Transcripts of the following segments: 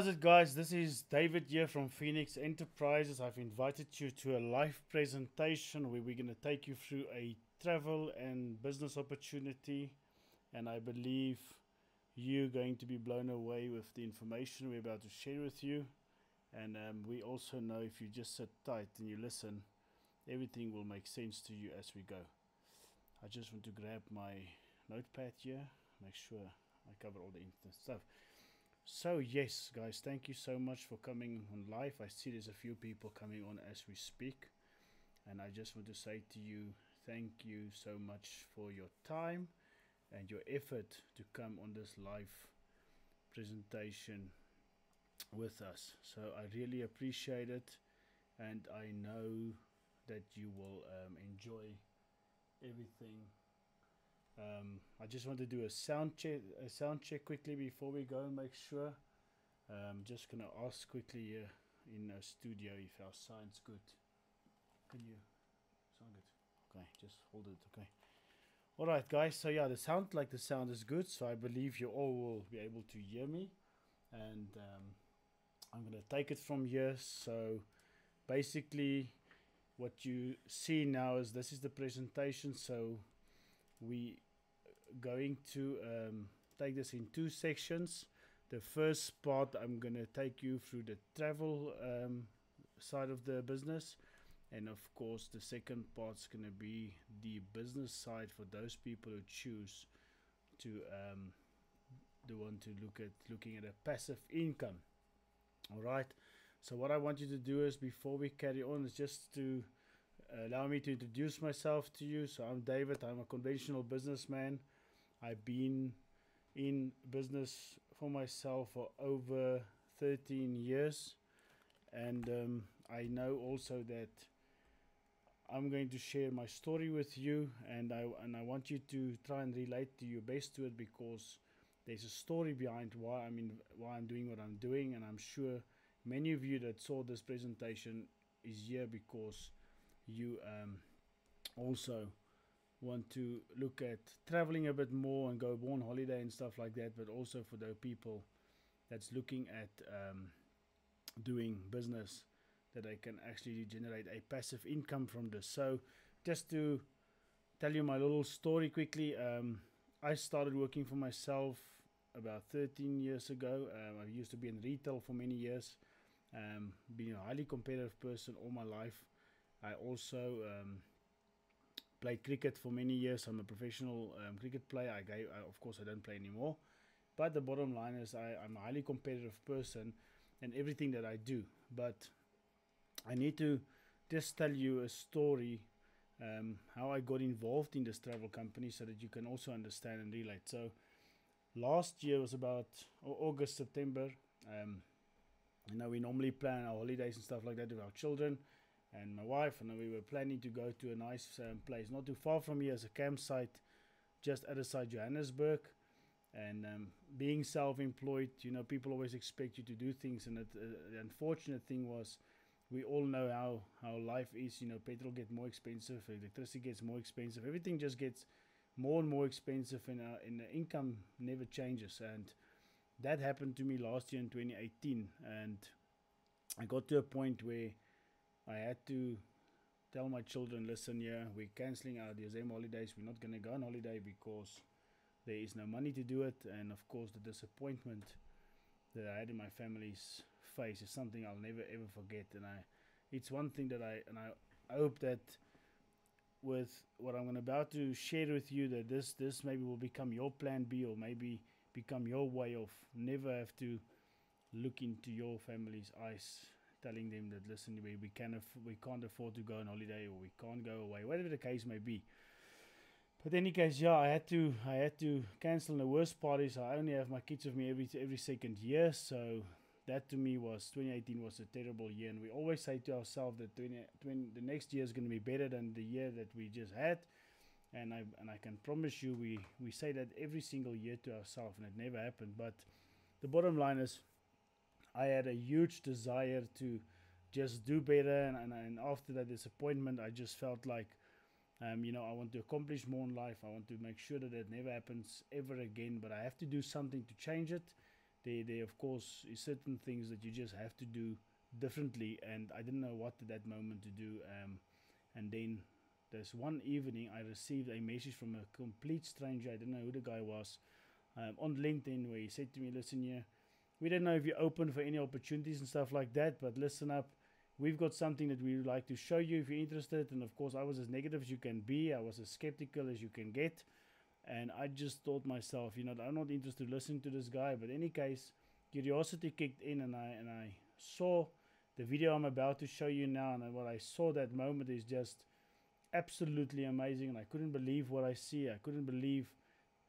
it, guys? This is David here from Phoenix Enterprises. I've invited you to a live presentation where we're going to take you through a travel and business opportunity. And I believe you're going to be blown away with the information we're about to share with you. And we also know if you just sit tight and you listen, everything will make sense to you as we go. I just want to grab my notepad here, make sure I cover all the internet stuff. So yes, guys, thank you so much for coming on live. I see there's a few people coming on as we speak, and I just want to say to you, thank you so much for your time and your effort to come on this live presentation with us. So I really appreciate it, and I know that you will enjoy everything. I just want to do a sound check quickly before we go and make sure. Just gonna ask quickly here in a studio if our sound's good. Can you sound good? Okay, just hold it. Okay. All right, guys. So yeah, the sound is good. So I believe you all will be able to hear me, and I'm gonna take it from here. So basically, what you see now is this is the presentation. So we going to take this in two sections. The first part, I'm going to take you through the travel side of the business, and of course the second part's going to be the business side for those people who choose to looking at a passive income. All right, so what I want you to do is, before we carry on, is just to allow me to introduce myself to you. So I'm David. I'm a conventional businessman. I've been in business for myself for over 13 years, and I know also that I'm going to share my story with you, and I want you to try and relate to your best to it, because there's a story behind why I'm doing what I'm doing, and I'm sure many of you that saw this presentation is here because you also want to look at traveling a bit more and go on holiday and stuff like that, but also for the people that's looking at doing business, that they can actually generate a passive income from this. So just to tell you my little story quickly, I started working for myself about 13 years ago. I used to be in retail for many years, being a highly competitive person all my life. I also played cricket for many years. I'm a professional cricket player. Of course, I don't play anymore. But the bottom line is, I'm a highly competitive person in everything that I do. But I need to just tell you a story, how I got involved in this travel company, so that you can also understand and relate. So last year was about August, September. We normally plan our holidays and stuff like that with our children and my wife, and we were planning to go to a nice place not too far from here, as a campsite just outside Johannesburg. And being self-employed, people always expect you to do things, and the unfortunate thing was, we all know how life is. Petrol gets more expensive, electricity gets more expensive, everything just gets more and more expensive, and the income never changes. And that happened to me last year in 2018, and I got to a point where I had to tell my children, listen, we're cancelling our DSM holidays. We're not going to go on holiday because there is no money to do it. And of course, the disappointment that I had in my family's face is something I'll never ever forget. And it's one thing that I hope that with what I'm about to share with you, that this maybe will become your plan B, or maybe become your way of never have to look into your family's eyes, telling them that, listen, we can't afford to go on holiday, or we can't go away, whatever the case may be. But in any case, I had to cancel. The worst part is, I only have my kids with me every second year. So that to me 2018 was a terrible year, and we always say to ourselves that the next year is going to be better than the year that we just had. And I can promise you, we say that every single year to ourselves, and it never happened. But the bottom line is, I had a huge desire to just do better, and after that disappointment, I just felt like, I want to accomplish more in life. I want to make sure that it never happens ever again, but I have to do something to change it. there of course is certain things that you just have to do differently, and I didn't know what at that moment to do. And then there's one evening I received a message from a complete stranger. I didn't know who the guy was, on LinkedIn, where he said to me, listen here, we don't know if you're open for any opportunities and stuff like that, but listen up, we've got something that we would like to show you if you're interested. And of course I was as negative as you can be, I was as skeptical as you can get, and I just thought myself, you know, I'm not interested in listening to this guy. But in any case, curiosity kicked in, and I saw the video I'm about to show you now, and what I saw that moment is just absolutely amazing. And I couldn't believe what I see. I couldn't believe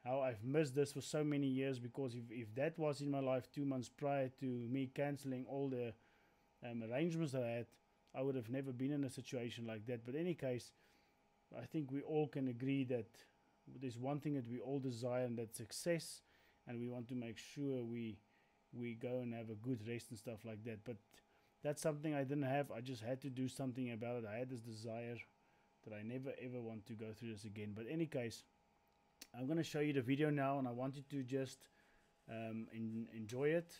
how I've missed this for so many years, because if that was in my life 2 months prior to me cancelling all the arrangements that I had, I would have never been in a situation like that. But in any case, I think we all can agree that there's one thing that we all desire, and that's success, and we want to make sure we go and have a good rest and stuff like that. But that's something I didn't have. I just had to do something about it. I had this desire that I never ever want to go through this again. But in any case, I'm going to show you the video now, and I want you to just enjoy it.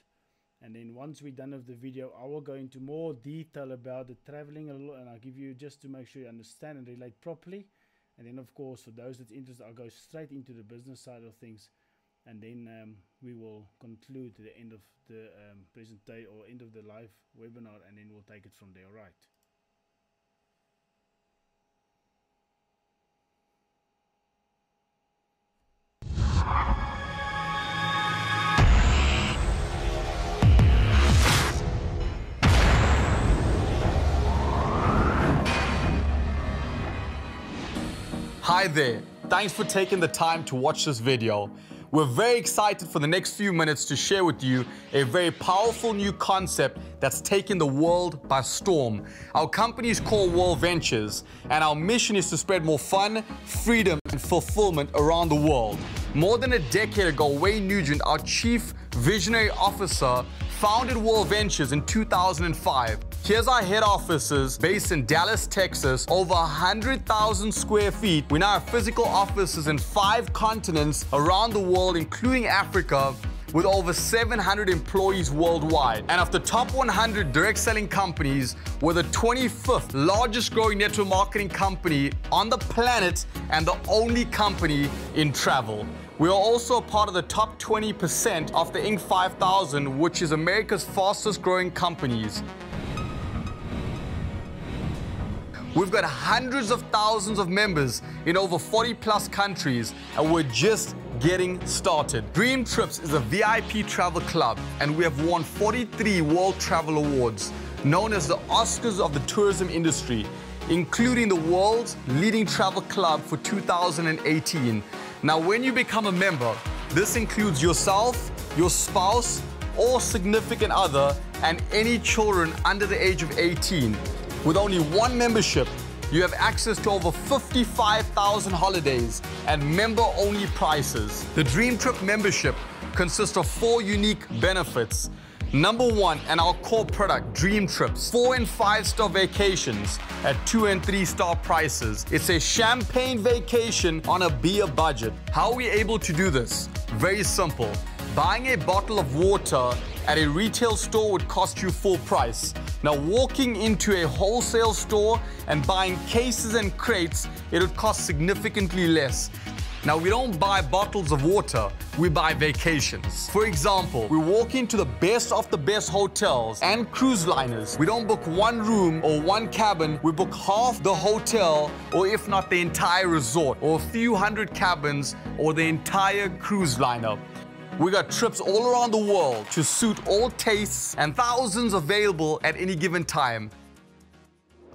And then once we're done with the video, I will go into more detail about the traveling a little, and I'll give you, just to make sure you understand and relate properly. And then of course, for those that's interested, I'll go straight into the business side of things, and then we will conclude the end of the presentation, or end of the live webinar, and then we'll take it from there. All right. Hi there, thanks for taking the time to watch this video. We're very excited for the next few minutes to share with you a very powerful new concept that's taken the world by storm. Our company is called World Ventures, and our mission is to spread more fun, freedom, and fulfillment around the world. More than a decade ago, Wayne Nugent, our Chief Visionary Officer, founded World Ventures in 2005. Here's our head offices based in Dallas, Texas, over 100,000 square feet. We now have physical offices in 5 continents around the world, including Africa, with over 700 employees worldwide. And of the top 100 direct selling companies, we're the 25th largest growing network marketing company on the planet, and the only company in travel. We are also a part of the top 20% of the Inc. 5000, which is America's fastest growing companies. We've got hundreds of thousands of members in over 40 plus countries, and we're just getting started. Dream Trips is a VIP travel club, and we have won 43 World Travel Awards, known as the Oscars of the tourism industry, including the world's leading travel club for 2018. Now, when you become a member, this includes yourself, your spouse, or significant other, and any children under the age of 18. With only one membership, you have access to over 55,000 holidays and member-only prices. The Dream Trip membership consists of 4 unique benefits. Number 1, and our core product, Dream Trips, 4- and 5-star vacations at 2- and 3-star prices. It's a champagne vacation on a beer budget. How are we able to do this? Very simple. Buying a bottle of water at a retail store would cost you full price. Now, walking into a wholesale store and buying cases and crates, it would cost significantly less. Now, we don't buy bottles of water, we buy vacations. For example, we walk into the best of the best hotels and cruise liners. We don't book one room or one cabin, we book half the hotel, or if not the entire resort, or a few hundred cabins, or the entire cruise liner. We got trips all around the world to suit all tastes, and thousands available at any given time.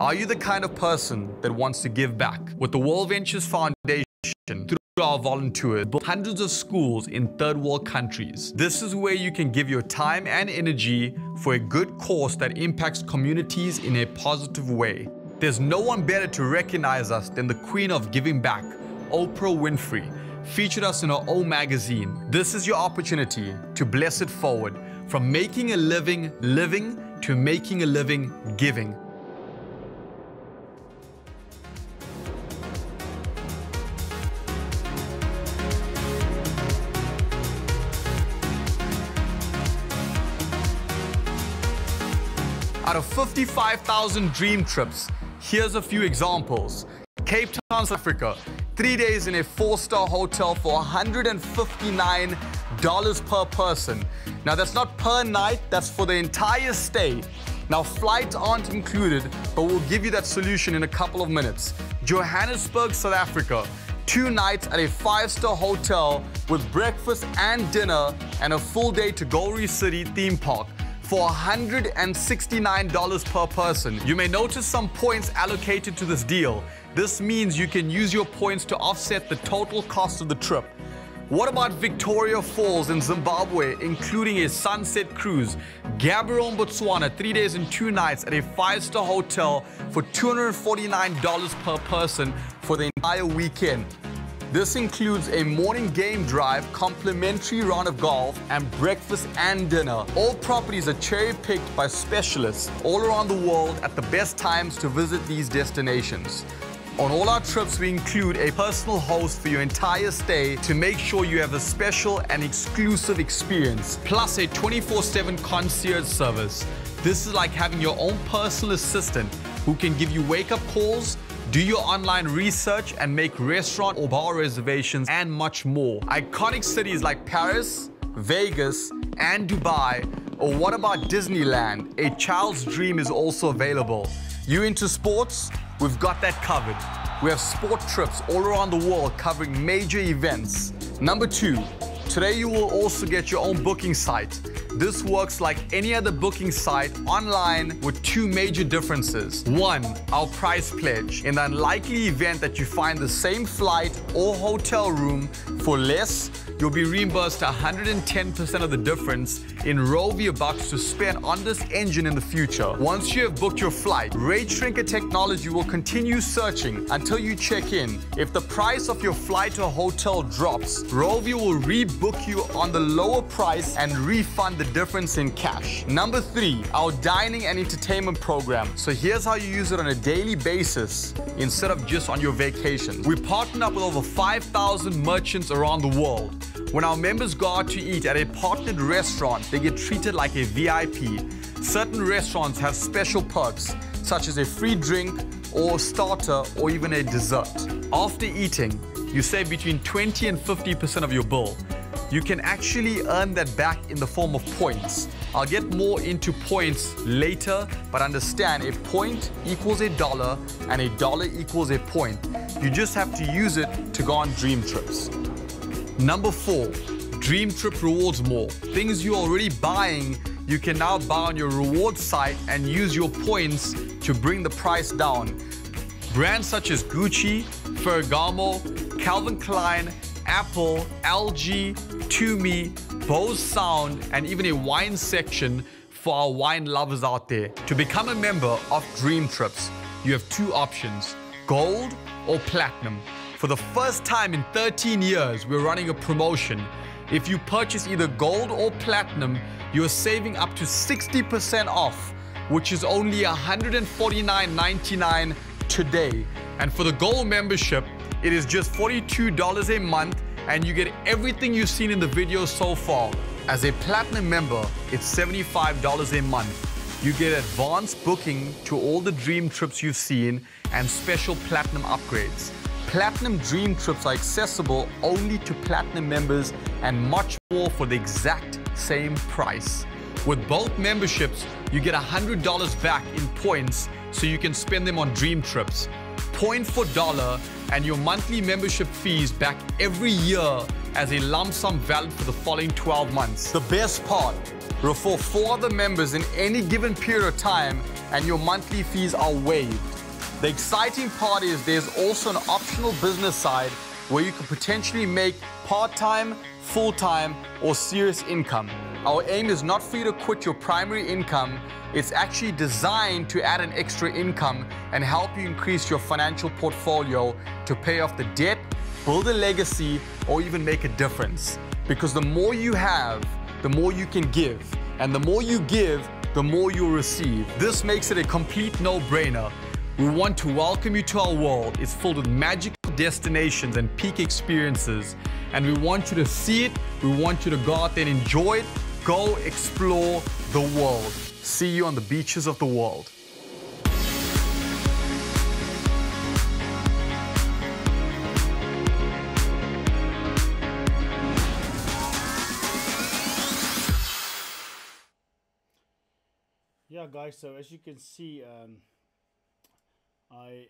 Are you the kind of person that wants to give back? With the World Ventures Foundation, through our volunteers, built hundreds of schools in third world countries. This is where you can give your time and energy for a good cause that impacts communities in a positive way. There's no one better to recognize us than the Queen of Giving Back, Oprah Winfrey, featured us in her own magazine. This is your opportunity to bless it forward, from making a living living to making a living giving. Out of 55,000 dream trips, here's a few examples. Cape Town, South Africa, 3 days in a 4-star hotel for $159 per person. Now that's not per night, that's for the entire stay. Now flights aren't included, but we'll give you that solution in a couple of minutes. Johannesburg, South Africa, 2 nights at a 5-star hotel with breakfast and dinner and a full day to Gold City theme park for $169 per person. You may notice some points allocated to this deal. This means you can use your points to offset the total cost of the trip. What about Victoria Falls in Zimbabwe, including a sunset cruise? Gaborone, Botswana, 3 days and 2 nights at a 5-star hotel for $249 per person for the entire weekend. This includes a morning game drive, complimentary round of golf, and breakfast and dinner. All properties are cherry-picked by specialists all around the world at the best times to visit these destinations. On all our trips, we include a personal host for your entire stay to make sure you have a special and exclusive experience, plus a 24/7 concierge service. This is like having your own personal assistant who can give you wake-up calls, do your online research, and make restaurant or bar reservations, and much more. Iconic cities like Paris, Vegas, and Dubai, or what about Disneyland? A child's dream is also available. You into sports? We've got that covered. We have sport trips all around the world covering major events. Number 2, today you will also get your own booking site. This works like any other booking site online with 2 major differences. 1, our price pledge. In the unlikely event that you find the same flight or hotel room for less, you'll be reimbursed 110% of the difference in Rovia bucks to spend on this engine in the future. Once you have booked your flight, Rate Shrinker technology will continue searching until you check in. If the price of your flight or hotel drops, Rovia will rebook you on the lower price and refund the difference in cash. Number 3, our dining and entertainment program. So here's how you use it on a daily basis instead of just on your vacations. We partner up with over 5,000 merchants around the world. When our members go out to eat at a partnered restaurant, they get treated like a VIP. Certain restaurants have special perks, such as a free drink or starter or even a dessert. After eating, you save between 20 and 50% of your bill. You can actually earn that back in the form of points. I'll get more into points later, but understand a point equals $1 and $1 equals a point. You just have to use it to go on dream trips. Number 4, Dream Trip Rewards More. Things you're already buying, you can now buy on your reward site and use your points to bring the price down. Brands such as Gucci, Ferragamo, Calvin Klein, Apple, LG, Tumi, Bose Sound, and even a wine section for our wine lovers out there. To become a member of Dream Trips, you have 2 options, Gold or Platinum. For the first time in 13 years, we're running a promotion. If you purchase either Gold or Platinum, you're saving up to 60% off, which is only $149.99 today. And for the Gold membership, it is just $42 a month, and you get everything you've seen in the video so far. As a Platinum member, it's $75 a month. You get advanced booking to all the dream trips you've seen and special Platinum upgrades. Platinum Dream Trips are accessible only to Platinum members and much more for the exact same price. With both memberships, you get $100 back in points so you can spend them on dream trips. Point for dollar, and your monthly membership fees back every year as a lump sum valid for the following 12 months. The best part, refer 4 other members in any given period of time and your monthly fees are waived. The exciting part is there's also an optional business side where you can potentially make part-time, full-time, or serious income. Our aim is not for you to quit your primary income. It's actually designed to add an extra income and help you increase your financial portfolio to pay off the debt, build a legacy, or even make a difference. Because the more you have, the more you can give. And the more you give, the more you'll receive. This makes it a complete no-brainer. We want to welcome you to our world. It's filled with magical destinations and peak experiences. And we want you to see it. We want you to go out there and enjoy it. Go explore the world. See you on the beaches of the world. Yeah, guys, so as you can see, I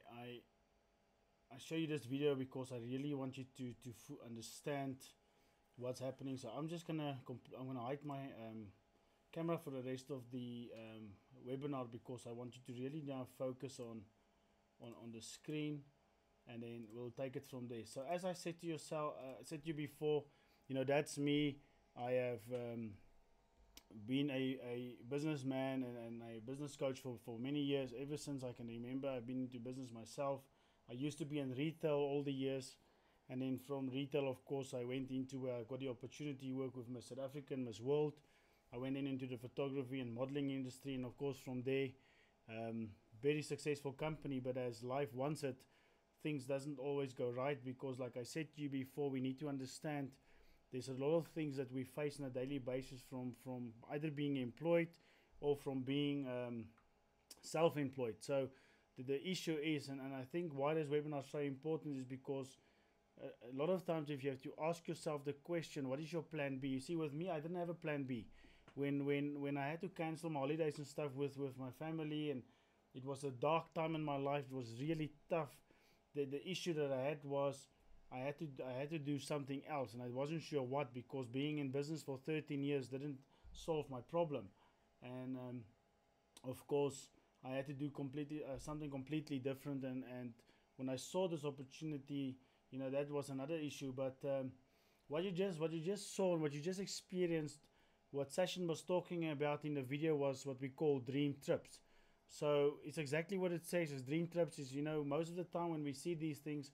show you this video because I really want you to understand what's happening. So I'm just gonna hide my camera for the rest of the webinar, because I want you to really now focus on the screen, and then we'll take it from there. So as I said to you before, you know, that's me. I have been a businessman and a business coach for many years. Ever since I can remember, I've been into business myself. I used to be in retail all the years, and then from retail, of course, I went into where I got the opportunity to work with Miss South Africa and Miss World. I went into the photography and modeling industry, and of course from there, very successful company. But as life wants it, things doesn't always go right, because like I said to you before, we need to understand there's a lot of things that we face on a daily basis from either being employed or from being self-employed. So the issue is, and I think why this webinar is so important, is because a lot of times if you have to ask yourself the question, what is your plan B? You see, with me, I didn't have a plan B. When I had to cancel my holidays and stuff with my family, and it was a dark time in my life, it was really tough. The issue that I had was I had to do something else, and I wasn't sure what, because being in business for 13 years didn't solve my problem. And of course I had to do something completely different, and when I saw this opportunity, you know, that was another issue. But what you just saw and what you just experienced, what Sachin was talking about in the video, was what we call dream trips. So it's exactly what it says. As dream trips is, you know, most of the time when we see these things,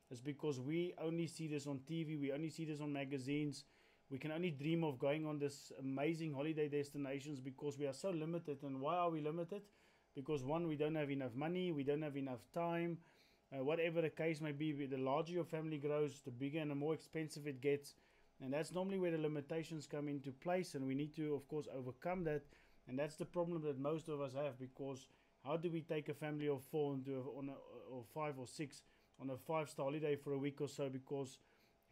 it's because we only see this on TV, we only see this on magazines. We can only dream of going on this amazing holiday destinations because we are so limited. And why are we limited? Because one, we don't have enough money, we don't have enough time, whatever the case may be. The larger your family grows, the bigger and the more expensive it gets, and that's normally where the limitations come into place, and we need to, of course, overcome that. And that's the problem that most of us have, because how do we take a family of four or 5 or 6 on a 5-star holiday for a week or so? Because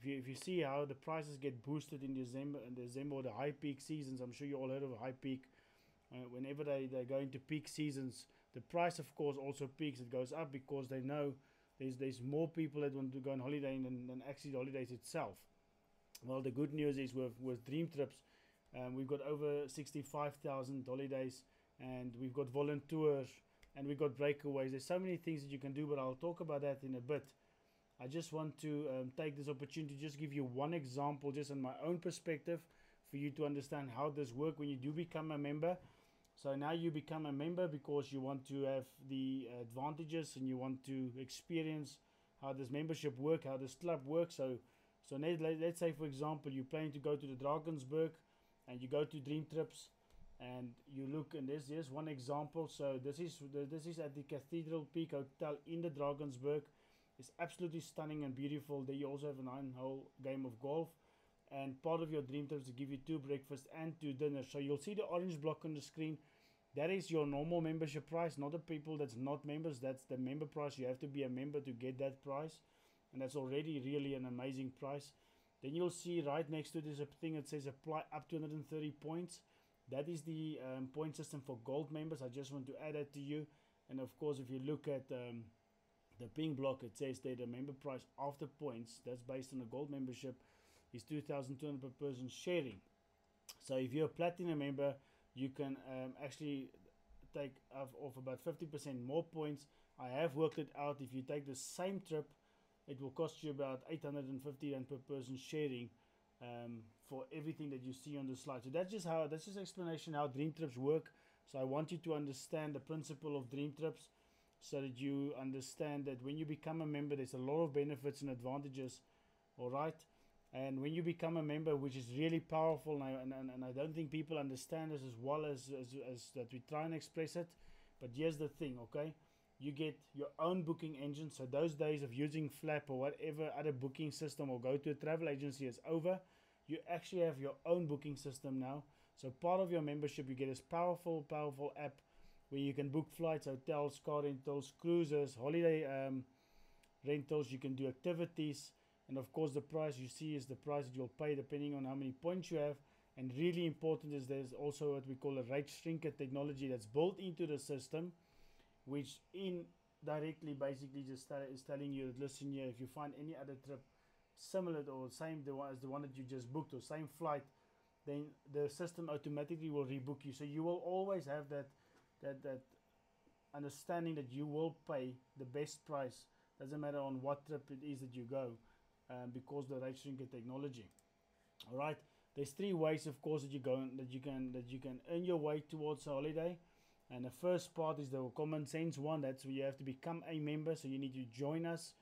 if you see how the prices get boosted in December or the high peak seasons, I'm sure you all heard of high peak. Whenever they go into peak seasons, the price of course also peaks. It goes up because they know there's more people that want to go on holiday than actually the holidays itself. Well, the good news is with Dream Trips, we've got over 65,000 holidays, and we've got volunteers, and we've got breakaways. There's so many things that you can do, but I'll talk about that in a bit. I just want to take this opportunity to just give you one example, just in my own perspective, for you to understand how this works when you do become a member. So now you become a member because you want to have the advantages, and you want to experience how this membership works, how this club works. So let's say, for example, you're planning to go to the Drakensberg, and you go to Dream Trips, and you look, and there's one example. So this is at the Cathedral Peak Hotel in the Drakensberg. It's absolutely stunning and beautiful. There you also have a 9-hole game of golf, and part of your Dream Trips to give you 2 breakfasts and 2 dinners. So you'll see the orange block on the screen. That is your normal membership price, not the people that's not members. That's the member price. You have to be a member to get that price, and that's already really an amazing price. Then you'll see right next to this a thing that says apply up to 130 points. That is the point system for gold members. I just want to add that to you. And of course, if you look at the pink block, it says there the member price after points, that's based on a gold membership, is 2,200 per person sharing. So if you're a platinum member, you can actually take off about 50% more points. I have worked it out. If you take the same trip, it will cost you about 850 Rand per person sharing for everything that you see on the slide. So that's just explanation how Dream Trips work. So I want you to understand the principle of Dream Trips, so that you understand that when you become a member, there's a lot of benefits and advantages. All right. And when you become a member, which is really powerful, and I don't think people understand this as well as that we try and express it. But here's the thing, okay? You get your own booking engine. So those days of using Flap or whatever other booking system, or go to a travel agency, is over. You actually have your own booking system now. So part of your membership, you get this powerful app where you can book flights, hotels, car rentals, cruises, holiday rentals. You can do activities, and of course the price you see is the price that you'll pay depending on how many points you have. And really important is there's also what we call a rate shrinker technology that's built into the system, which indirectly basically just is telling you that, listen here, if you find any other trip similar or same as the one that you just booked, or same flight, then the system automatically will rebook you. So you will always have that understanding that you will pay the best price, doesn't matter on what trip it is that you go, because the rate shrinker technology. All right, there's 3 ways, of course, that you can earn your way towards a holiday. And the first part is the common sense one. That's where you have to become a member. So you need to join us.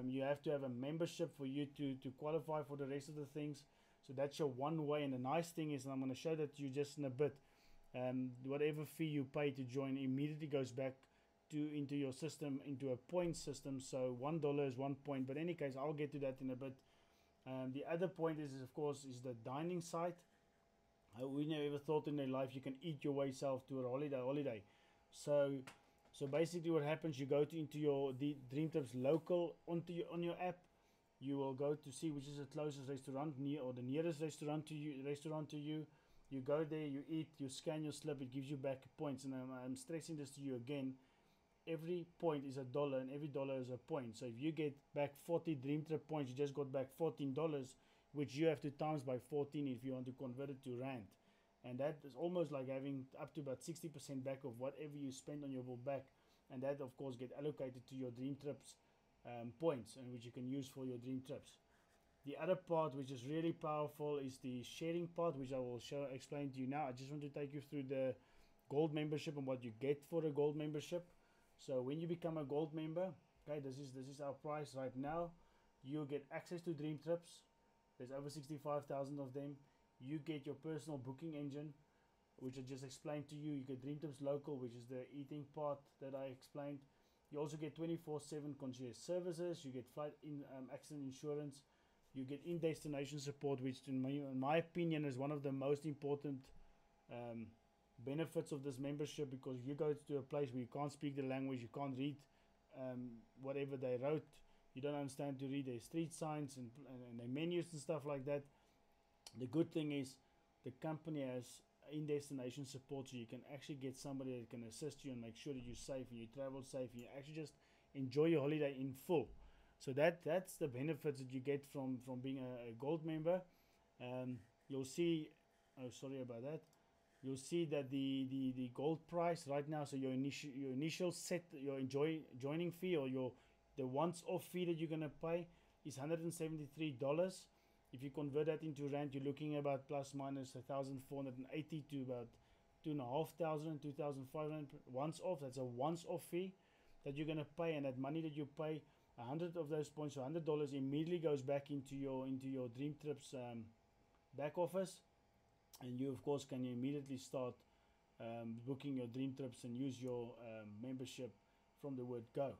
You have to have a membership for you to qualify for the rest of the things. So that's your one way. And the nice thing is, and I'm going to show that to you just in a bit, whatever fee you pay to join immediately goes back into your system, into a point system. So $1 is 1 point. But in any case, I'll get to that in a bit. The other point is of course, is the dining site. We never ever thought in their life you can eat your way self to a holiday. So basically what happens, you go into your Dream Trips local on your app. You will go to see which is the closest restaurant or the nearest restaurant to you. You go there, you eat, you scan your slip, it gives you back points. And I'm stressing this to you again. Every point is $1 and every dollar is a point. So if you get back 40 Dream Trip points, you just got back $14, which you have to times by 14 if you want to convert it to rand. And that is almost like having up to about 60% back of whatever you spend on your bill back. And that of course get allocated to your Dream Trips points, and which you can use for your Dream Trips. The other part which is really powerful is the sharing part, which I will explain to you now. I just want to take you through the gold membership and what you get for a gold membership. So when you become a gold member, okay, this is our price right now. You get access to Dream Trips. There's over 65,000 of them. You get your personal booking engine, which I just explained to you. You get Dream Trips Local, which is the eating part that I explained. You also get 24/7 concierge services. You get flight accident insurance. You get in-destination support, which in my opinion is one of the most important benefits of this membership, because if you go to a place where you can't speak the language, you can't read whatever they wrote, you don't understand to read their street signs and their menus and stuff like that. The good thing is the company has in-destination support, so you can actually get somebody that can assist you and make sure that you're safe and you travel safe and you actually just enjoy your holiday in full. So that's the benefits that you get from being a gold member. You'll see, oh sorry about that, you'll see that the gold price right now, so your initial set, your joining fee, or the once-off fee that you're going to pay is $173. If you convert that into rand, you're looking about plus minus 1,480 to about 2,500, 2,500 once off. That's a once-off fee that you're going to pay, and that money that you pay, 100 of those points, so $100 immediately goes back into your Dream Trips back office, and you of course can immediately start booking your Dream Trips and use your membership from the word go.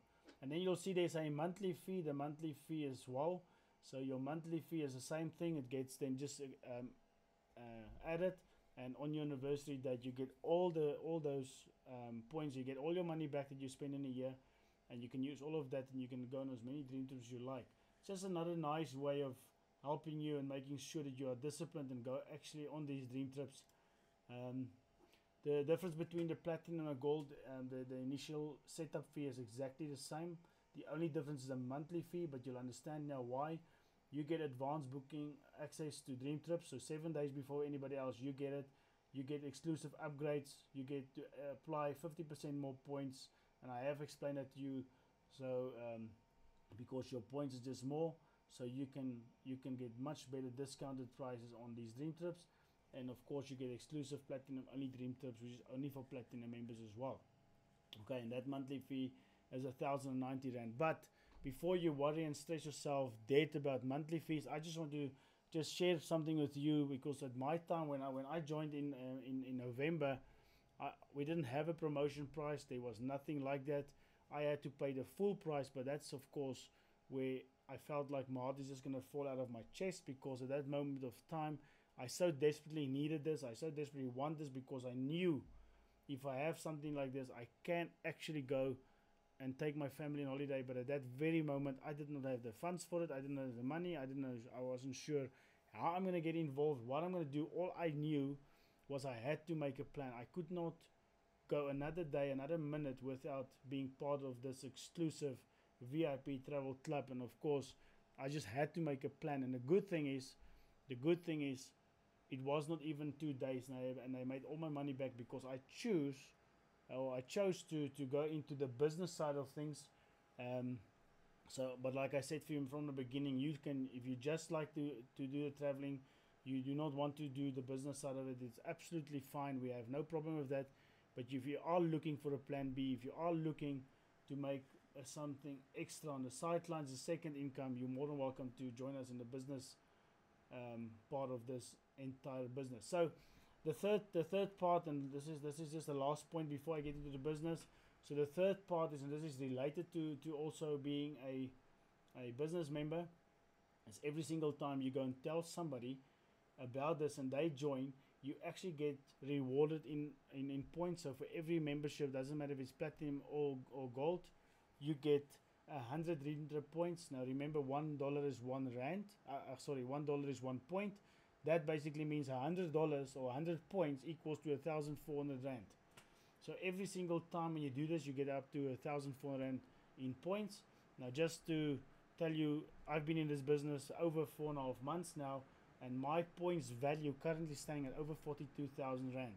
And then you'll see there's a monthly fee. The monthly fee as well. So your monthly fee is the same thing. It gets then just added, and on your anniversary date you get all those points. You get all your money back that you spend in a year, and you can use all of that, and you can go on as many Dream Trips as you like. It's just another nice way of helping you and making sure that you are disciplined and go actually on these Dream Trips. The difference between the platinum and gold, the initial setup fee is exactly the same. The only difference is a monthly fee, but you'll understand now why. You get advanced booking access to Dream Trips, so 7 days before anybody else you get it. You get exclusive upgrades. You get to apply 50% more points, and I have explained that to you. So because your points is just more, so you can get much better discounted prices on these Dream Trips. And of course you get exclusive platinum only Dream Trips, which is only for platinum members as well. Okay, and that monthly fee is 1,090 rand. But before you worry and stress yourself dead about monthly fees, I just want to just share something with you, because at my time when I joined in November, we didn't have a promotion price. There was nothing like that. I had to pay the full price, but that's of course where I felt like my heart is just going to fall out of my chest, because at that moment of time I so desperately needed this. I so desperately want this, because I knew if I have something like this, I can actually go and take my family on holiday. But at that very moment, I did not have the funds for it. I didn't have the money. I wasn't sure how I'm going to get involved, what I'm going to do. All I knew was I had to make a plan. I could not go another day, another minute without being part of this exclusive VIP travel club. And of course, I just had to make a plan. And the good thing is, it was not even 2 days, and I made all my money back, because I chose to go into the business side of things. But like I said for you from the beginning, you can, if you just like to do the traveling, you do not want to do the business side of it, it's absolutely fine. We have no problem with that. But if you are looking for a plan B, if you are looking to make something extra on the sidelines, a second income, you're more than welcome to join us in the business part of this entire business. So the third part, and this is just the last point before I get into the business. So the third part is, and this is related to also being a business member, is every single time you go and tell somebody about this and they join, you actually get rewarded in points. So for every membership, doesn't matter if it's platinum or gold, you get 100 Dream Trip points. Now remember, $1 is 1 rand. $1 is 1 point. That basically means $100 or 100 points equals to 1,400 rand. So every single time when you do this, you get up to 1,400 rand in points. Now just to tell you, I've been in this business over 4.5 months now, and my points value currently standing at over 42,000 rand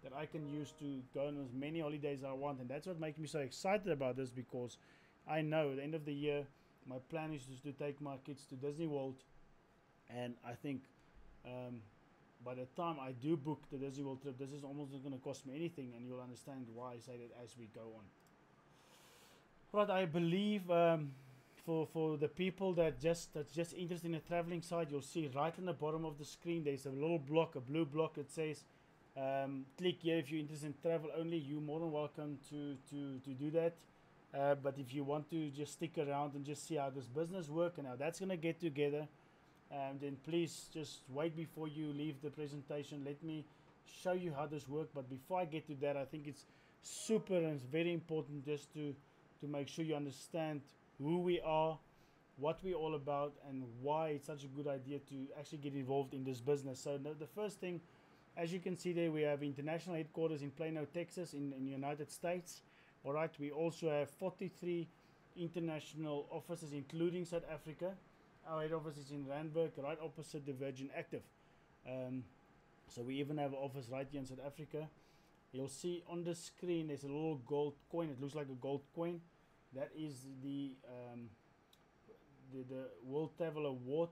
that I can use to go on as many holidays as I want. And that's what makes me so excited about this, because I know at the end of the year, my plan is just to take my kids to Disney World, and I think by the time I do book the Disney World trip, this is almost not going to cost me anything, and you'll understand why I say that as we go on. Right, I believe for the people that's just interested in the traveling side, you'll see right on the bottom of the screen there's a little block, a blue block that says click here if you're interested in travel only. You're more than welcome to do that. But if you want to just stick around and just see how this business works and how that's going to get together, then please just wait before you leave the presentation. Let me show you how this works. But before I get to that, I think it's super and it's very important just to make sure you understand who we are, what we're all about, and why it's such a good idea to actually get involved in this business. So the first thing, as you can see there, we have international headquarters in Plano, Texas, in the United States. All right, we also have 43 international offices, including South Africa. Our head office is in Randburg, right opposite the Virgin Active. So we even have an office right here in South Africa. You'll see on the screen there's a little gold coin. It looks like a gold coin. That is the World Travel Award.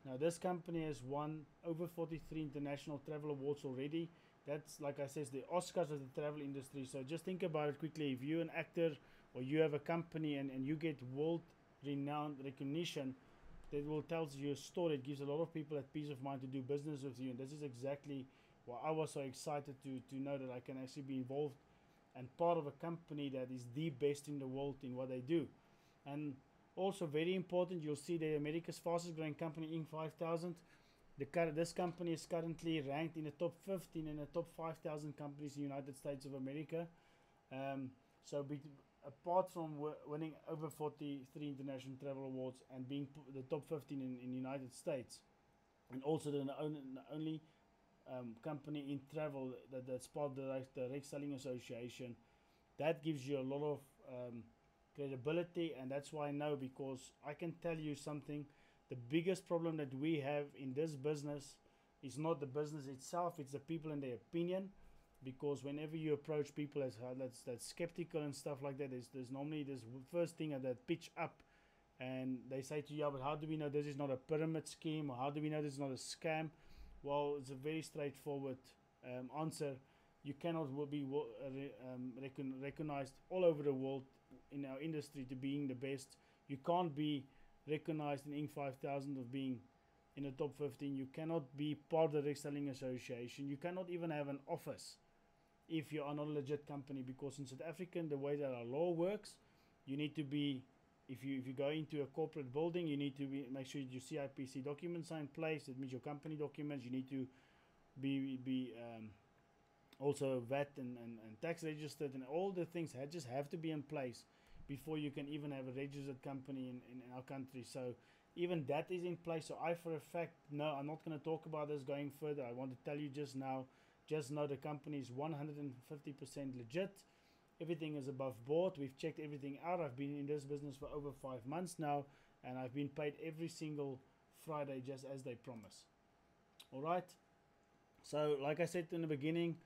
Now this company has won over 43 international travel awards already. That's, like I said, the Oscars of the travel industry. So just think about it quickly. If you're an actor or you have a company and you get world renowned recognition, that will tell you a story. It gives a lot of people that peace of mind to do business with you. And this is exactly why I was so excited to know that I can actually be involved and part of a company that is the best in the world in what they do. And also very important, you'll see the America's fastest growing company, Inc. 5000. This company is currently ranked in the top 15 in the top 5,000 companies in the United States of America. Apart from winning over 43 international travel awards and being the top 15 in the United States, and also the only company in travel that's part of the Direct Selling Association, that gives you a lot of credibility. And that's why I know, because I can tell you something. The biggest problem that we have in this business is not the business itself, it's the people and their opinion. Because whenever you approach people that's skeptical and stuff like that, there's normally this first thing that pitch up, and they say to you, yeah, but how do we know this is not a pyramid scheme, or how do we know this is not a scam? Well, it's a very straightforward answer. You cannot be recognized all over the world in our industry to being the best. You can't be recognized in Inc. 5000 of being in the top 15. You cannot be part of the Direct Selling Association. You cannot even have an office if you are not a legit company, because in South Africa, the way that our law works, you need to be if you go into a corporate building, you need to make sure your CIPC documents are in place. That means your company documents. You need to be also VAT and tax registered, and all the things just have to be in place before you can even have a registered company in our country. So even that is in place. So I for a fact, no, I'm not going to talk about this going further. I want to tell you just now, just know the company is 150% legit. Everything is above board. We've checked everything out. I've been in this business for over 5 months now, and I've been paid every single Friday just as they promise. All right. So like I said in the beginning,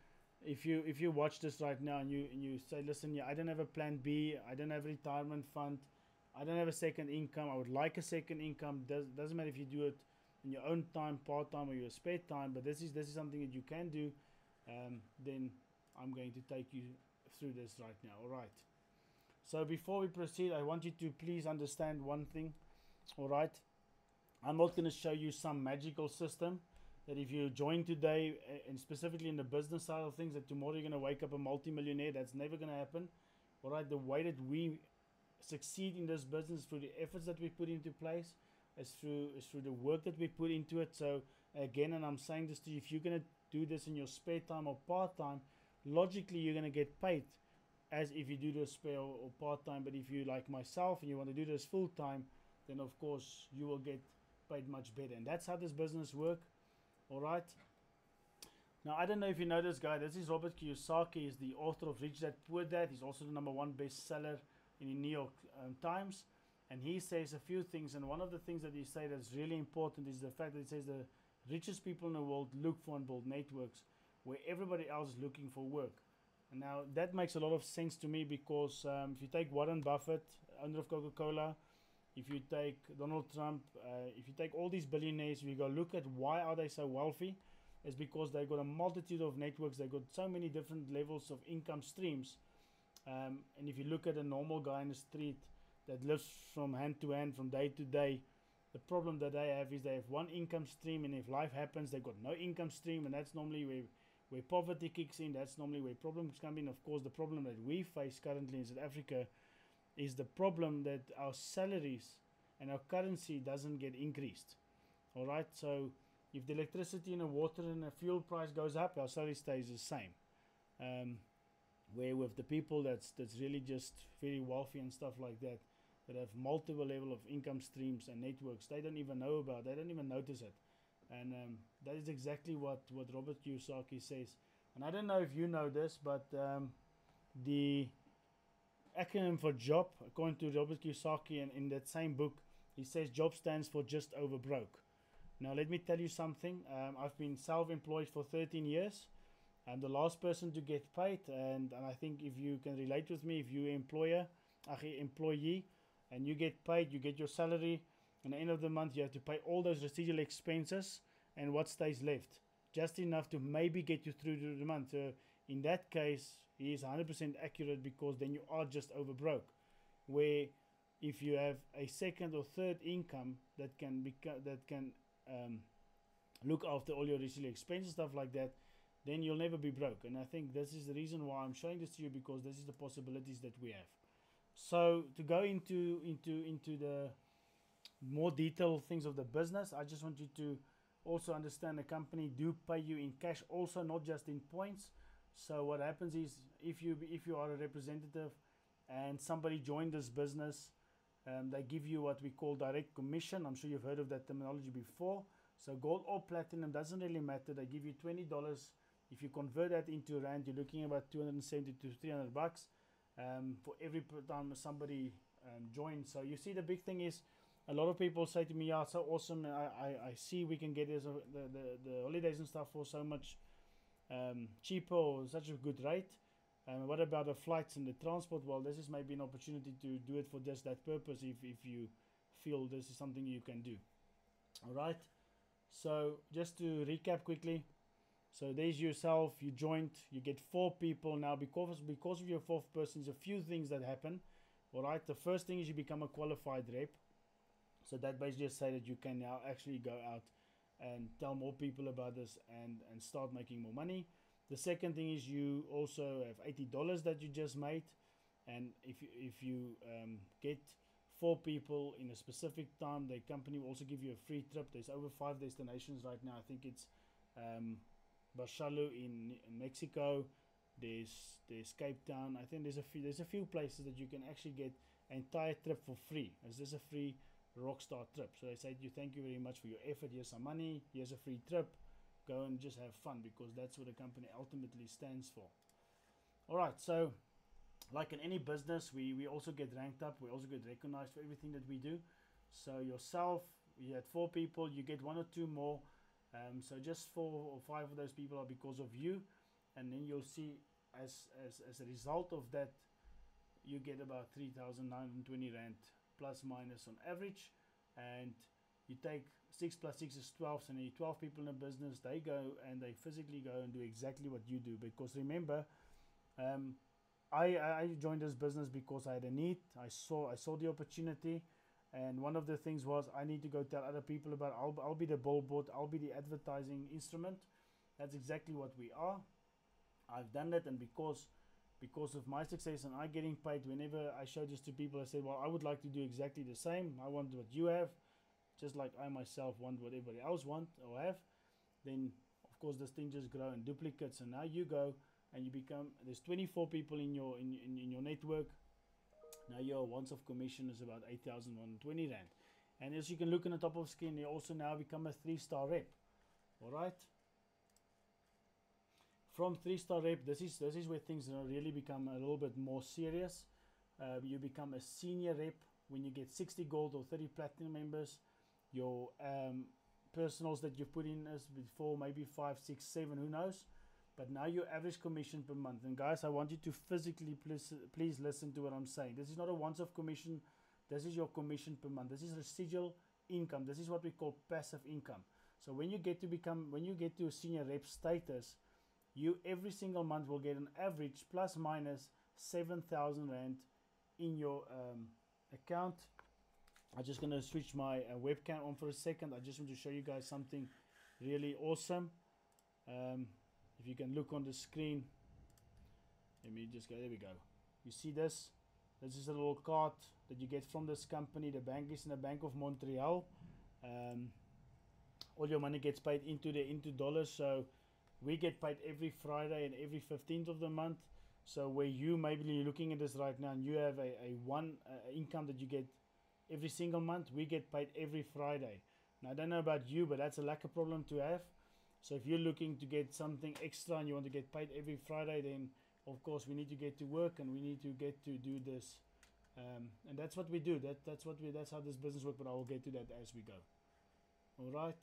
if you watch this right now and you say, listen, yeah, I don't have a plan B, I don't have a retirement fund, I don't have a second income, I would like a second income. Doesn't matter if you do it in your own time, part time, or your spare time, but this is something that you can do. Then I'm going to take you through this right now. All right. So before we proceed, I want you to please understand one thing. All right. I'm not going to show you some magical system that if you join today, and specifically in the business side of things, that tomorrow you're going to wake up a multi-millionaire. That's never going to happen. All right. The way that we succeed in this business through the efforts that we put into place, is through the work that we put into it. So again, and I'm saying this to you, if you're going to do this in your spare time or part time, logically you're going to get paid as if you do this spare or part time. But if you like myself and you want to do this full time, then of course you will get paid much better. And that's how this business works. All right. Now, I don't know if you know this guy. This is Robert Kiyosaki. He's the author of Rich Dad Poor Dad. He's also the #1 bestseller in the New York Times. And he says a few things. And one of the things that he says that's really important is the fact that he says the richest people in the world look for and build networks where everybody else is looking for work. And now that makes a lot of sense to me, because if you take Warren Buffett, owner of Coca-Cola, if you take Donald Trump, if you take all these billionaires, we go look at why are they so wealthy. It's because they've got a multitude of networks. They've got so many different levels of income streams. And if you look at a normal guy in the street that lives from hand to hand, from day to day, the problem that they have is they have one income stream, and if life happens, they've got no income stream, and that's normally where poverty kicks in. That's normally where problems come in. Of course, the problem that we face currently in South Africa is the problem that our salaries and our currency doesn't get increased. All right, so if the electricity and the water and the fuel price goes up, our salary stays the same. Where with the people that's really just very wealthy and stuff like that have multiple level of income streams and networks, they don't even know about, they don't even notice it. And that is exactly what Robert Kiyosaki says. And I don't know if you know this, but the acronym for job, according to Robert Kiyosaki, and in that same book, he says job stands for just over broke. Now let me tell you something. I've been self-employed for 13 years. I'm the last person to get paid, and I think if you can relate with me, if you're employee and you get paid, you get your salary, and at the end of the month you have to pay all those residual expenses, and what stays left? Just enough to maybe get you through to the month. In that case, he is 100% accurate, because then you are just over broke. Where if you have a second or third income that can look after all your residual expenses, stuff like that, then you'll never be broke. And I think this is the reason why I'm showing this to you, because this is the possibilities that we have. So to go into the more detailed things of the business, I just want you to also understand the company do pay you in cash also, not just in points. So what happens is, if you are a representative and somebody joined this business, they give you what we call direct commission. I'm sure you've heard of that terminology before. So gold or platinum doesn't really matter. They give you $20. If you convert that into rand, you're looking at about 270 to 300 bucks for every time somebody joins. So you see, the big thing is, a lot of people say to me, yeah, so awesome, I see we can get this, the holidays and stuff for so much cheaper, or such a good rate. What about the flights and the transport? Well, this is maybe an opportunity to do it for just that purpose, if you feel this is something you can do. All right, so just to recap quickly, so there's yourself, you joined, you get 4 people. Now because of your 4th person, there's a few things that happen. All right, the first thing is you become a qualified rep. So that basically just say that you can now actually go out and tell more people about this and start making more money. The second thing is you also have $80 that you just made, and if you get 4 people in a specific time. The company will also give you a free trip. There's over 5 destinations right now. I think it's Barcelona in Mexico. There's Cape Town. I think there's a few places that you can actually get an entire trip for free. It's just a free Rockstar trip. So they say to you, thank you very much for your effort. Here's some money. Here's a free trip. Go and just have fun, because that's what the company ultimately stands for. All right. So, like in any business, we also get ranked up. We also get recognized for everything that we do. So yourself, you had 4 people. You get 1 or 2 more. So just 4 or 5 of those people are because of you. And then you'll see as a result of that, you get about 3,920 Rand plus minus on average. And you take 6 plus 6 is 12, so then 12 people in a business, they go and they physically go and do exactly what you do. Because remember, I joined this business because I had a need. I saw the opportunity, and one of the things was I need to go tell other people about. I'll be the billboard, I'll be the advertising instrument. That's exactly what we are. I've done that, and because of my success and I getting paid, whenever I show this to people, I say, well, I would like to do exactly the same. I want what you have, just like I myself want what everybody else want or have. Then of course this thing just grow in duplicates, and now you go and you become, there's 24 people in your network. Now your once off commission is about 8,120 Rand. And as you can look on the top of the screen, you also now become a 3-star rep. Alright. From 3-star rep, this is where things really become a little bit more serious. You become a senior rep when you get 60 gold or 30 platinum members. Your personals that you put in as before, maybe 5, 6, 7, who knows. But now your average commission per month. And guys, I want you to physically please listen to what I'm saying. This is not a once-off commission. This is your commission per month. This is residual income. This is what we call passive income. So when you get to a senior rep status, you every single month will get an average plus minus 7,000 Rand in your account. I'm just going to switch my webcam on for a second. I just want to show you guys something really awesome. If you can look on the screen, let me just go, there we go. You see this? This is a little card that you get from this company. The bank is in the Bank of Montreal. All your money gets paid into dollars, so we get paid every Friday and every 15th of the month. So where you maybe you're looking at this right now and you have a income that you get every single month, we get paid every Friday. Now I don't know about you, but that's a lack of problem to have. So if you're looking to get something extra and you want to get paid every Friday, then of course we need to get to work and we need to get to do this. And that's what we do. That's how this business works, but I will get to that as we go. Alright.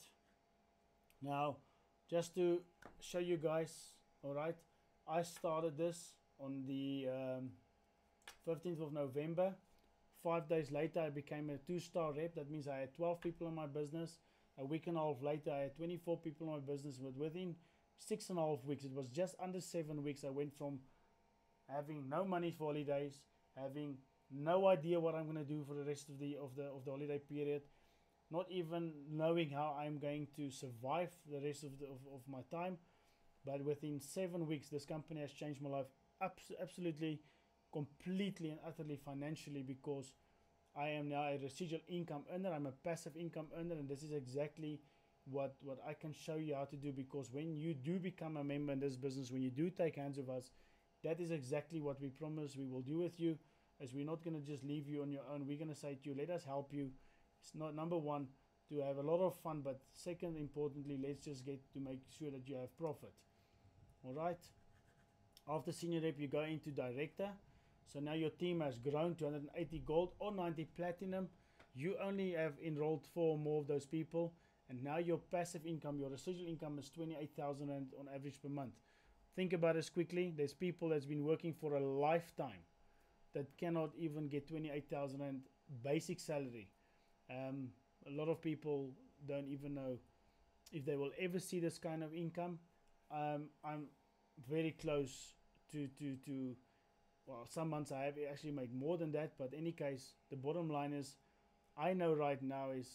Now, just to show you guys, alright, I started this on the 15th of November. 5 days later, I became a 2-star rep. That means I had 12 people in my business. A week and a half later, I had 24 people in my business. But within 6.5 weeks, it was just under 7 weeks, I went from having no money for holidays, having no idea what I'm going to do for the rest of the holiday period, not even knowing how I'm going to survive the rest of my time. But within 7 weeks, this company has changed my life absolutely, completely and utterly financially, because I am now a residual income earner. I'm a passive income earner, and this is exactly what I can show you how to do. Because when you do become a member in this business, when you do take hands of us, that is exactly what we promise we will do with you. As we're not going to just leave you on your own. We're going to say to you, let us help you. It's not number one to have a lot of fun, but second, importantly, let's just get to make sure that you have profit. All right. After senior rep, you go into director. So now your team has grown to 180 gold or 90 platinum. You only have enrolled 4 more of those people, and now your passive income, your residual income, is 28,000 Rand on average per month. Think about this quickly. There's people that's been working for a lifetime that cannot even get 28,000 Rand basic salary. A lot of people don't even know if they will ever see this kind of income. I'm very close to well, some months I have actually made more than that, but in any case, the bottom line is, I know right now is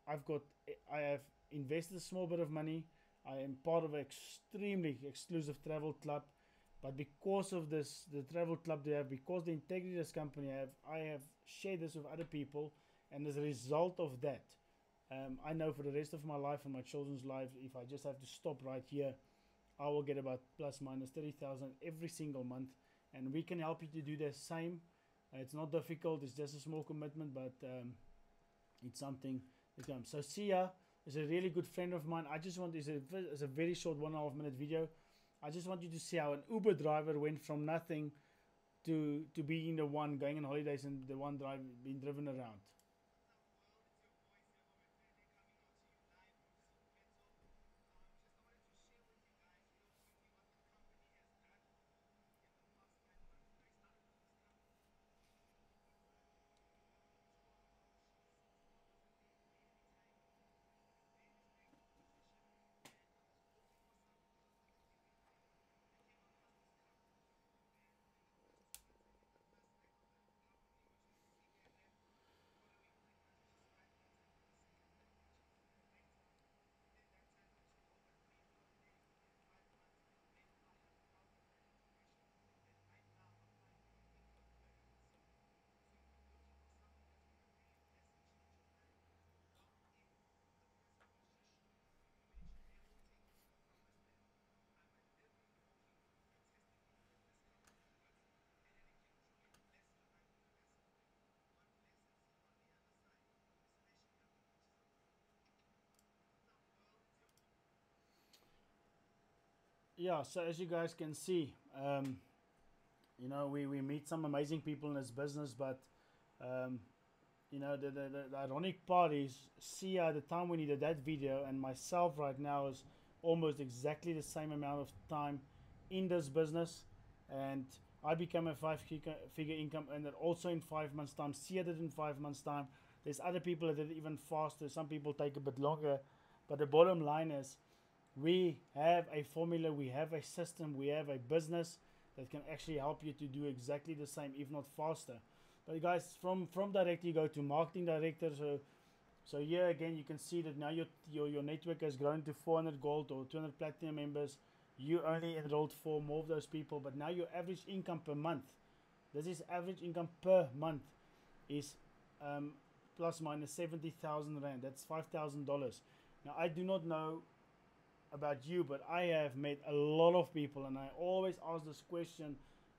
I have invested a small bit of money. I am part of an extremely exclusive travel club. But because of this, the travel club they have, because the integrity of this company I have shared this with other people, and as a result of that, I know for the rest of my life and my children's life, if I just have to stop right here, I will get about plus minus 30,000 every single month, and we can help you to do the same. It's not difficult, it's just a small commitment, but it's something that comes. So Sia is a really good friend of mine. I just want, it's a very short 1.5 minute video. I just want you to see how an Uber driver went from nothing to being the one going on holidays and the one being driven around. Yeah, so as you guys can see, you know, we meet some amazing people in this business, but you know, the ironic part is, Sia at the time we needed that video and myself right now is almost exactly the same amount of time in this business, and I became a five-figure income earner also in 5 months time. Sia did in 5 months time. There's other people that did it even faster. Some people take a bit longer, but the bottom line is, we have a formula, we have a system, we have a business that can actually help you to do exactly the same, if not faster. But guys, from director you go to marketing director. So here again you can see that now your network has grown to 400 gold or 200 platinum members. You only enrolled 4 more of those people, but now your average income per month, this is average income per month, is plus minus 70,000 rand. That's $5,000. Now I do not know about you, but I have met a lot of people, and I always ask this question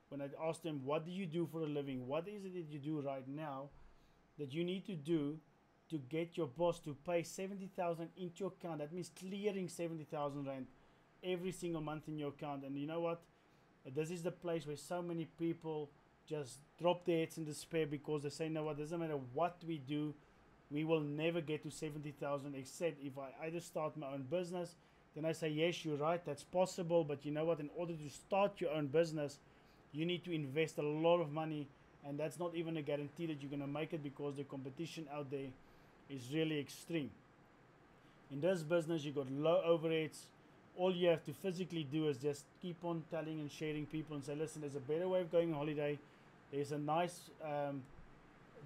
when I ask them, what do you do for a living? What is it that you do right now that you need to do to get your boss to pay 70,000 into your account? That means clearing 70,000 rand every single month in your account. And you know what? This is the place where so many people just drop their heads in despair because they say, no, what, doesn't matter what we do, we will never get to 70,000 except if I either start my own business. Then I say, yes, you're right, that's possible, but you know what, in order to start your own business, you need to invest a lot of money, and that's not even a guarantee that you're going to make it because the competition out there is really extreme. In this business, you got low overheads. All you have to physically do is just keep on telling and sharing people and say, listen, there's a better way of going on holiday. There's a nice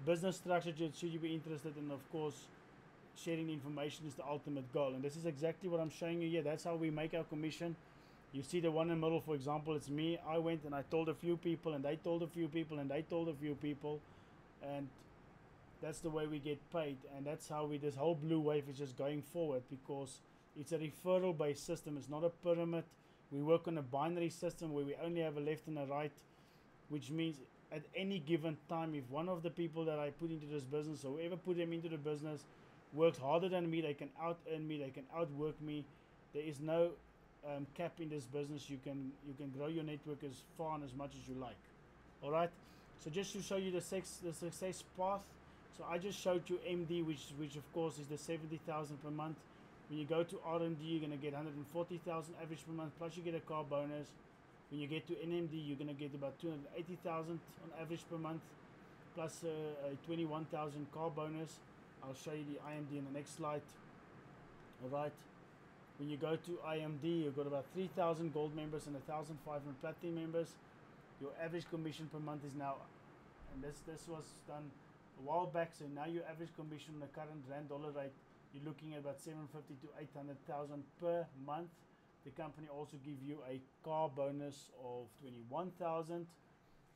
business structure should you be interested in. Of course, sharing information is the ultimate goal, and this is exactly what I'm showing you here. That's how we make our commission. You see the one in the middle, for example, it's me. I went and I told a few people, and they told a few people, and they told a few people, and that's the way we get paid. And that's how this whole blue wave is just going forward, because it's a referral based system. It's not a pyramid. We work on a binary system where we only have a left and a right, which means at any given time, if one of the people that I put into this business, or whoever put them into the business, works harder than me, they can out earn me, they can outwork me. There is no cap in this business. You can grow your network as far and as much as you like. All right, so just to show you the success path, so I just showed you MD, which of course is the 70,000 per month. When you go to RMD, you're going to get 140,000 average per month, plus you get a car bonus. When you get to NMD, you're going to get about 280,000 on average per month, plus a 21,000 car bonus. I'll show you the IMD in the next slide. All right, when you go to IMD, you've got about 3,000 gold members and 1,500 platinum members. Your average commission per month is now, and this was done a while back, so now your average commission on the current rand dollar rate, you're looking at about 750 to 800,000 per month. The company also give you a car bonus of 21,000.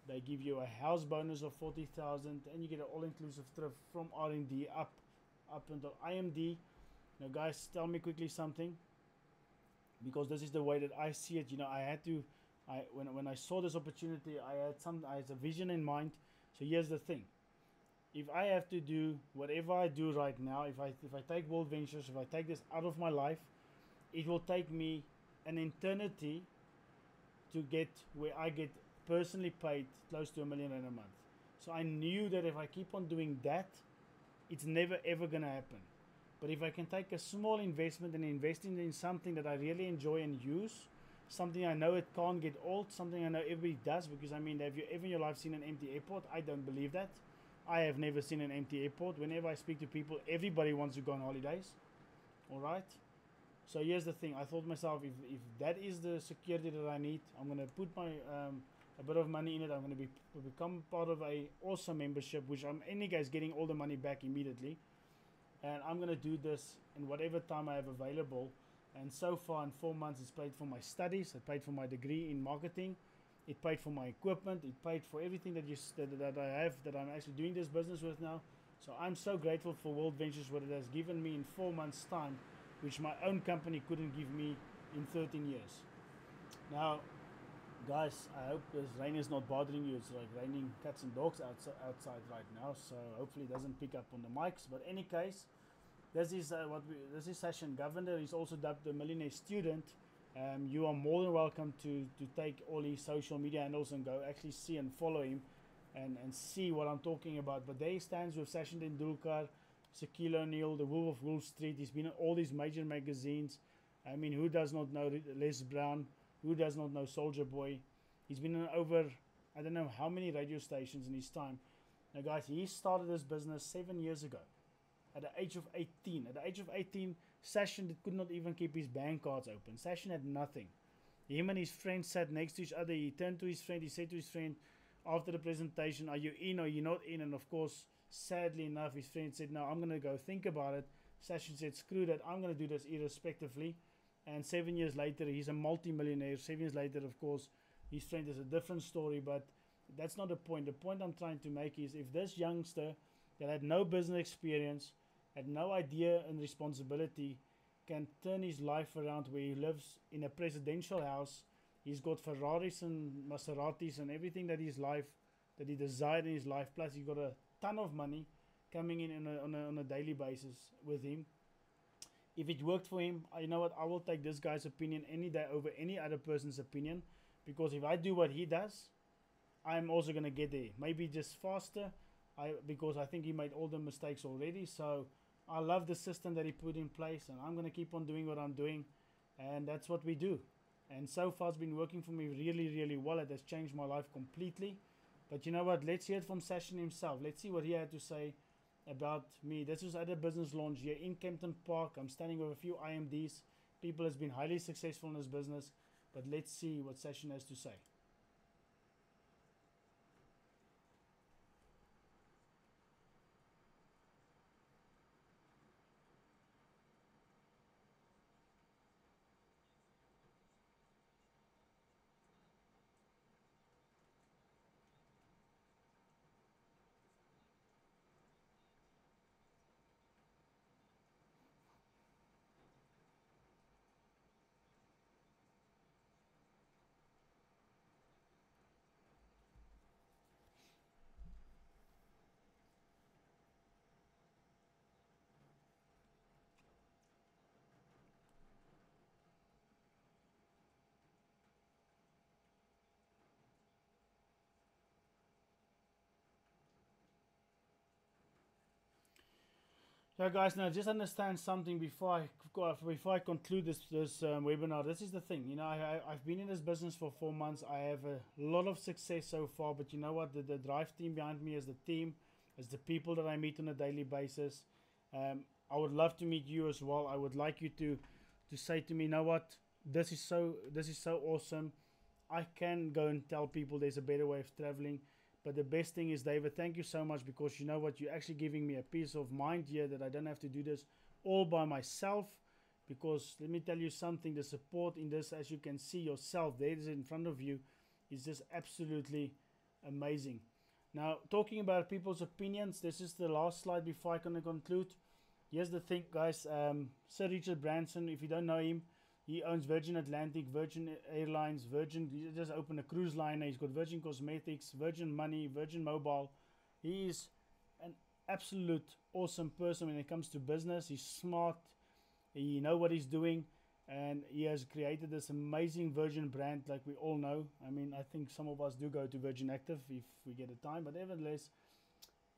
They give you a house bonus of 40,000, and you get an all-inclusive trip from R&D up until IMD. Now, guys, tell me quickly something, because this is the way that I see it. You know, I had to. When I saw this opportunity, I had a vision in mind. So here's the thing: if I have to do whatever I do right now, if I take World Ventures, if I take this out of my life, it will take me an eternity to get where I get personally paid close to $1 million a month. So I knew that if I keep on doing that, it's never ever gonna happen. But if I can take a small investment and invest in something that I really enjoy and use, something I know it can't get old, something I know everybody does, because I mean, have you ever in your life seen an empty airport? I don't believe that. I have never seen an empty airport. Whenever I speak to people, everybody wants to go on holidays. All right. So here's the thing. I thought to myself, if that is the security that I need, I'm gonna put my a bit of money in it. I'm gonna become part of a awesome membership, which I'm any guys getting all the money back immediately, and I'm gonna do this in whatever time I have available. And so far in 4 months, it's paid for my studies. It paid for my degree in marketing. It paid for my equipment. It paid for everything that I have, that I'm actually doing this business with now. So I'm so grateful for World Ventures, what it has given me in 4 months' time, which my own company couldn't give me in 13 years. Now, guys, I hope this rain is not bothering you. It's like raining cats and dogs outside right now, so hopefully it doesn't pick up on the mics. But any case, this is Session Governor. He's also dubbed the Millionaire Student. You are more than welcome to take all his social media handles and go actually see and follow him and see what I'm talking about. But there he stands with Sachin Tendulkar, Shaquille O'Neal, the Wolf of Wall Street. He's been in all these major magazines. I mean, who does not know Les Brown? Who does not know Soldier Boy? He's been in over, I don't know how many radio stations in his time. Now, guys, he started this business 7 years ago at the age of 18. At the age of 18, Sachin could not even keep his bank cards open. Sachin had nothing. Him and his friend sat next to each other. He turned to his friend. He said to his friend after the presentation, "Are you in or you're not in?" And of course, sadly enough, his friend said, "No, I'm going to go think about it." Sachin said, "Screw that. I'm going to do this irrespectively." And 7 years later, he's a multi-millionaire. 7 years later, of course, his friend is a different story, but that's not the point. The point I'm trying to make is, if this youngster that had no business experience, had no idea and responsibility, can turn his life around where he lives in a presidential house, he's got Ferraris and Maseratis and everything that he desired in his life, plus he's got a ton of money coming in on a daily basis with him. If it worked for him, you know what, I will take this guy's opinion any day over any other person's opinion, because if I do what he does, I'm also going to get there. Maybe just faster, because I think he made all the mistakes already. So I love the system that he put in place, and I'm going to keep on doing what I'm doing, and that's what we do. And so far it's been working for me really, really well. It has changed my life completely. But you know what, let's hear it from Sachin himself. Let's see what he had to say about me. This was at a business launch here in Kempton Park. I'm standing with a few IMDs. People has been highly successful in this business. But let's see what Sachin has to say. Yeah, guys, now just understand something before I conclude this webinar. This is the thing, you know, I've been in this business for 4 months. I have a lot of success so far, but you know what? The drive team behind me is the team, is the people that I meet on a daily basis. I would love to meet you as well. I would like you to say to me, you know what? This is so awesome. I can go and tell people there's a better way of traveling. But the best thing is, David, thank you so much, because you know what, you're actually giving me a peace of mind here that I don't have to do this all by myself, because let me tell you something, the support in this, as you can see yourself, there it is in front of you, is just absolutely amazing. Now, talking about people's opinions, this is the last slide before I can conclude. Here's the thing, guys. Sir Richard Branson, if you don't know him, he owns Virgin Atlantic, Virgin Airlines, he just opened a cruise liner. He's got Virgin Cosmetics, Virgin Money, Virgin Mobile. He is an absolute awesome person when it comes to business. He's smart, he knows what he's doing, and he has created this amazing Virgin brand, like we all know. I mean, I think some of us do go to Virgin Active if we get a time, but nevertheless,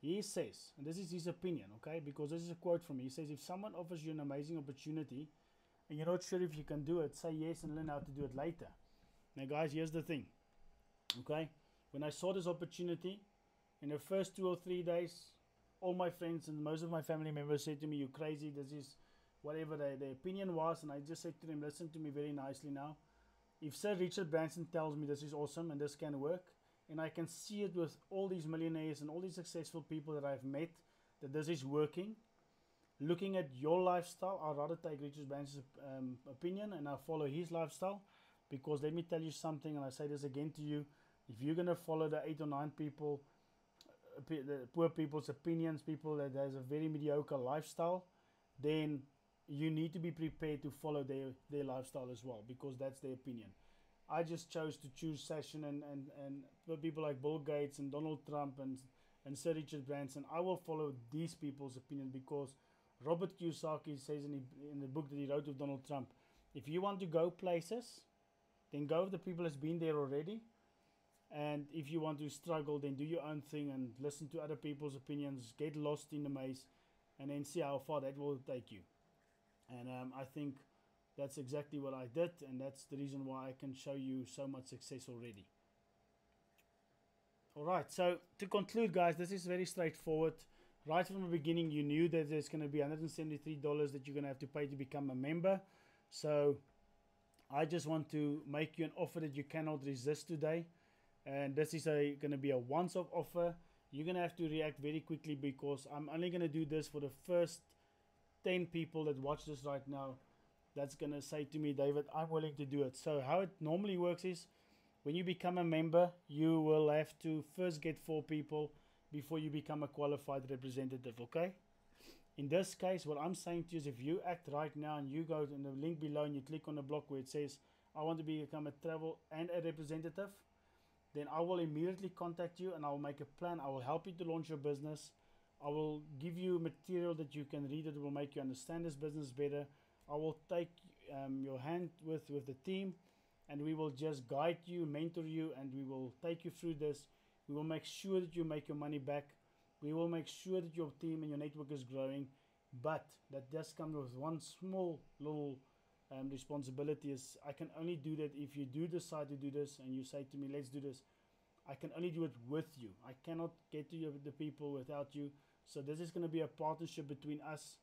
he says, and this is his opinion, okay, because this is a quote from him. He says, if someone offers you an amazing opportunity and you're not sure if you can do it, say yes and learn how to do it later. Now, guys, here's the thing, okay? When I saw this opportunity, in the first 2 or 3 days, all my friends and most of my family members said to me, "You're crazy, this is..." Whatever their opinion was, and I just said to them, listen to me very nicely now. If Sir Richard Branson tells me this is awesome and this can work, and I can see it with all these millionaires and all these successful people that I've met, that this is working, looking at your lifestyle, I'd rather take Richard Branson's opinion and I'll follow his lifestyle. Because let me tell you something, and I say this again to you, if you're going to follow the 8 or 9 people, the poor people's opinions, people that has a very mediocre lifestyle, then you need to be prepared to follow their lifestyle as well, because that's their opinion. I just chose to choose Session and people like Bill Gates and Donald Trump and Sir Richard Branson. I will follow these people's opinion, because Robert Kiyosaki says in the book that he wrote with Donald Trump, if you want to go places, then go with the people that's been there already. And if you want to struggle, then do your own thing and listen to other people's opinions, get lost in the maze, and then see how far that will take you. And I think that's exactly what I did, and that's the reason why I can show you so much success already. Alright, so to conclude, guys, this is very straightforward. Right from the beginning, you knew that there's going to be $173 that you're going to have to pay to become a member. So I just want to make you an offer that you cannot resist today. And this is going to be a once-off offer. You're going to have to react very quickly, because I'm only going to do this for the first 10 people that watch this right now that's going to say to me, "David, I'm willing to do it." So how it normally works is, when you become a member, you will have to first get 4 people before you become a qualified representative, okay? In this case, what I'm saying to you is, if you act right now and you go to the link below and you click on the block where it says, "I want to become a travel and a representative," then I will immediately contact you and I will make a plan. I will help you to launch your business. I will give you material that you can read that will make you understand this business better. I will take your hand with the team, and we will just guide you, mentor you, and we will take you through this. We will make sure that you make your money back. We will make sure that your team and your network is growing. But that does come with one small little responsibility, is I can only do that if you do decide to do this and you say to me, "Let's do this." I can only do it with you. I cannot get to the people without you. So this is going to be a partnership between us.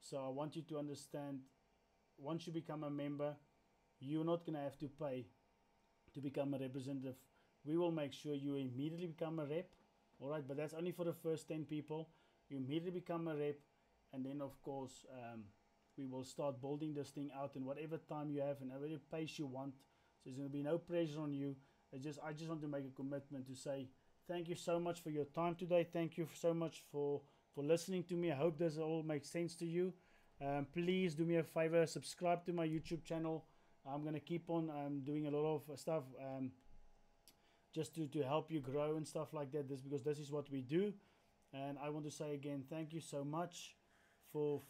So I want you to understand, once you become a member, you're not going to have to pay to become a representative. We will make sure you immediately become a rep. Alright, but that's only for the first 10 people. You immediately become a rep, and then of course we will start building this thing out in whatever time you have and whatever pace you want. So there's going to be no pressure on you. I just want to make a commitment to say thank you so much for your time today. Thank you so much for listening to me. I hope this all makes sense to you. Please do me a favor, subscribe to my YouTube channel. I'm going to keep on doing a lot of stuff just to help you grow and stuff like that, because this is what we do. And I want to say again, thank you so much for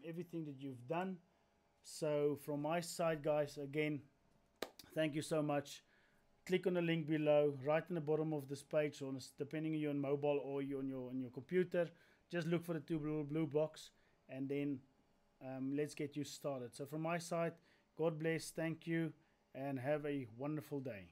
everything that you've done. So from my side, guys, again, thank you so much. Click on the link below, right in the bottom of this page, or depending on you're on mobile or you're on your computer. Just look for the 2 blue box, and then let's get you started. So from my side, God bless, thank you, and have a wonderful day.